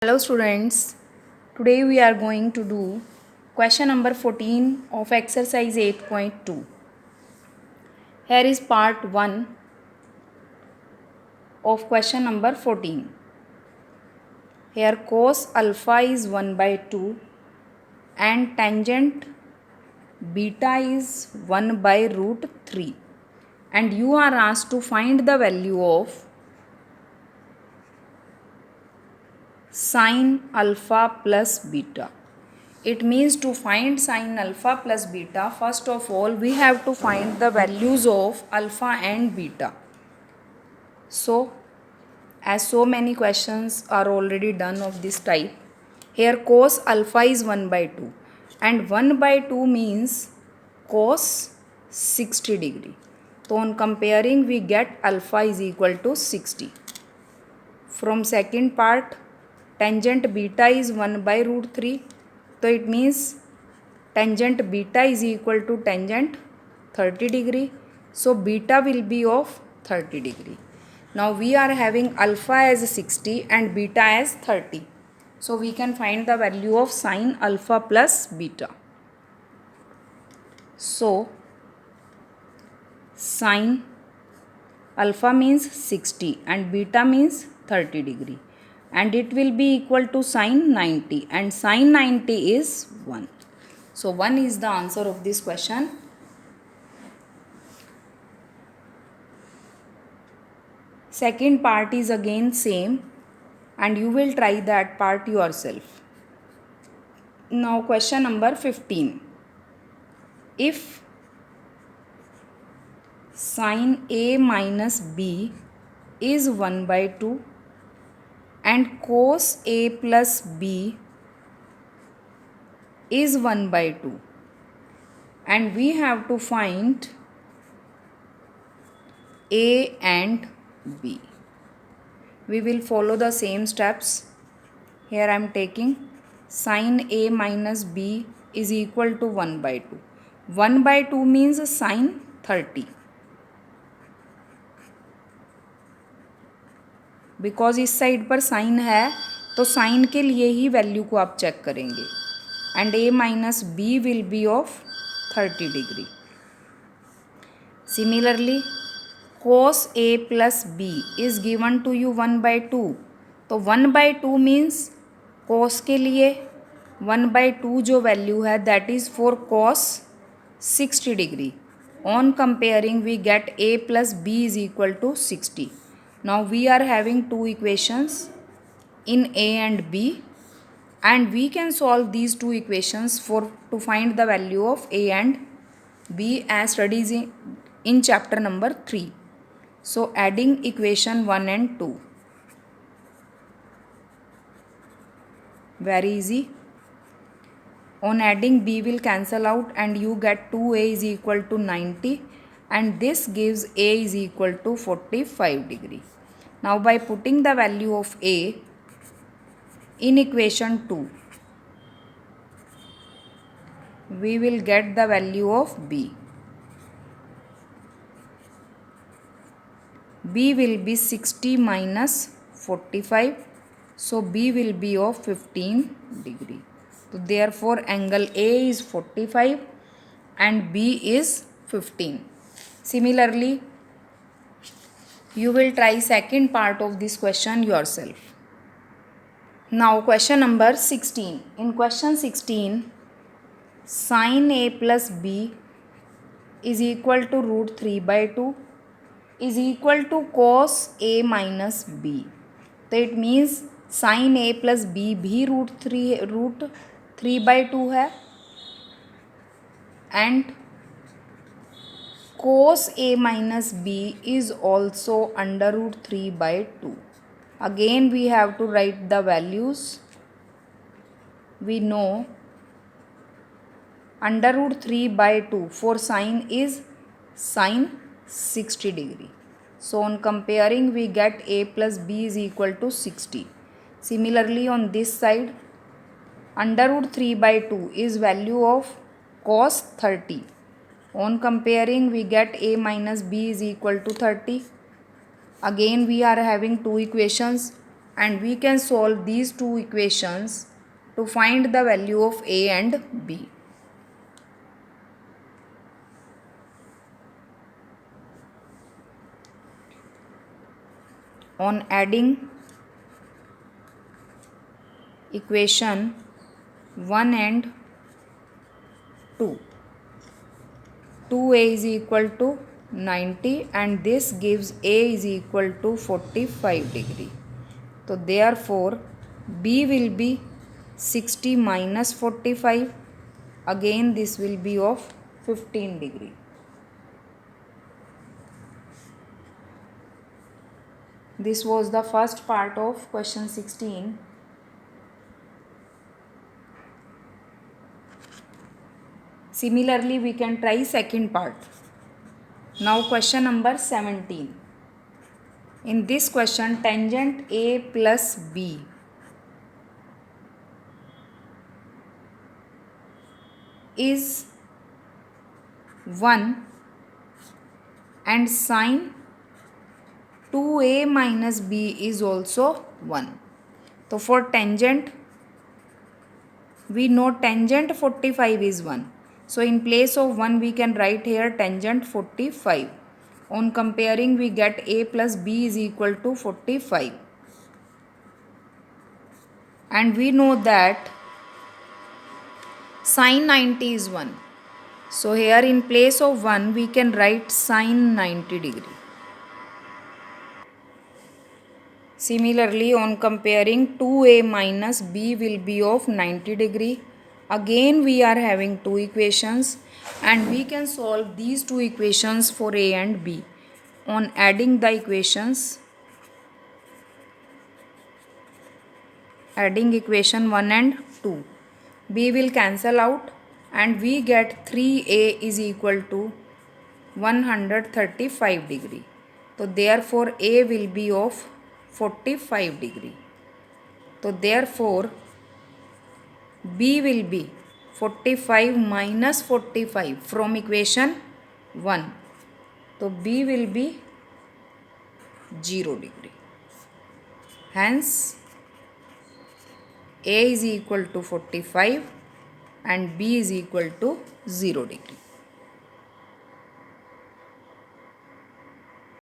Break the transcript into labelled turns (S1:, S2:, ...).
S1: Hello students, today we are going to do question number 14 of exercise 8.2. Here is part 1 of question number 14. Here cos alpha is 1 by 2 and tangent beta is 1 by root 3 and you are asked to find the value of sin alpha plus beta. It means to find sin alpha plus beta, first of all we have to find the values of alpha and beta. So as so many questions are already done of this type, here cos alpha is 1 by 2 and 1 by 2 means cos 60 degree. So on comparing we get alpha is equal to 60. From second part, tangent beta is 1 by root 3. So it means tangent beta is equal to tangent 30 degree. So beta will be of 30 degree. Now we are having alpha as 60 and beta as 30. So we can find the value of sin alpha plus beta. So sin alpha means 60 and beta means 30 degree. And it will be equal to sin 90 and sin 90 is 1. So 1 is the answer of this question. Second part is again same and you will try that part yourself. Now question number 15. If sin A minus B is 1 by 2 and cos A plus B is 1 by 2 and we have to find A and B. We will follow the same steps. Here I am taking sin A minus B is equal to 1 by 2. 1 by 2 means sin 30. Because इस side पर sign है तो sign के लिए ही value को आप check करेंगे and A minus B will be of 30 degree. Similarly cos a plus B is given to you 1 by 2. तो 1 बाई 2 मीन्स cos के लिए 1 बाई 2 जो वैल्यू है that is for cos 60 degree. On comparing we get a plus B is equal to 60. Now we are having two equations in A and B and we can solve these two equations to find the value of A and B as studies in chapter number 3. So adding equation 1 and 2. Very easy. On adding B will cancel out and you get 2A is equal to 90 and this gives A is equal to 45 degree. Now by putting the value of A in equation 2, we will get the value of B. B will be 60 minus 45. So B will be of 15 degree. So therefore angle A is 45 and B is 15. Similarly, you will try second part of this question yourself. Now question number 16. In question 16, sin A plus B is equal to root 3 by 2 is equal to cos A minus B. तो it means sin A plus B भी root 3 by 2 है and cos A minus B is also under root 3 by 2. Again we have to write the values. We know under root 3 by 2 for sin is sin 60 degree. So on comparing we get A plus B is equal to 60. Similarly on this side under root 3 by 2 is value of cos 30. On comparing we get A minus B is equal to 30. Again we are having two equations. and we can solve these two equations to find the value of A and B. On adding equation 1 and 2, 2A is equal to 90 and this gives A is equal to 45 degree. So therefore B will be 60 minus 45. Again this will be of 15 degree. This was the first part of question 16. Similarly, we can try second part. Now question number 17. In this question, tangent A plus B is 1 and sine 2A minus B is also 1. So for tangent, we know tangent 45 is 1. So in place of 1 we can write here tangent 45. On comparing we get A plus B is equal to 45. And we know that sine 90 is 1. So here in place of 1 we can write sine 90 degree. Similarly, on comparing 2A minus B will be of 90 degree. Again we are having two equations and we can solve these two equations for A and B. On adding the equations, adding equation 1 and 2, B will cancel out and we get 3A is equal to 135 degree. So therefore A will be of 45 degree. So therefore B will be 45 minus 45 from equation 1. So B will be 0 degree. Hence A is equal to 45 and B is equal to 0 degree.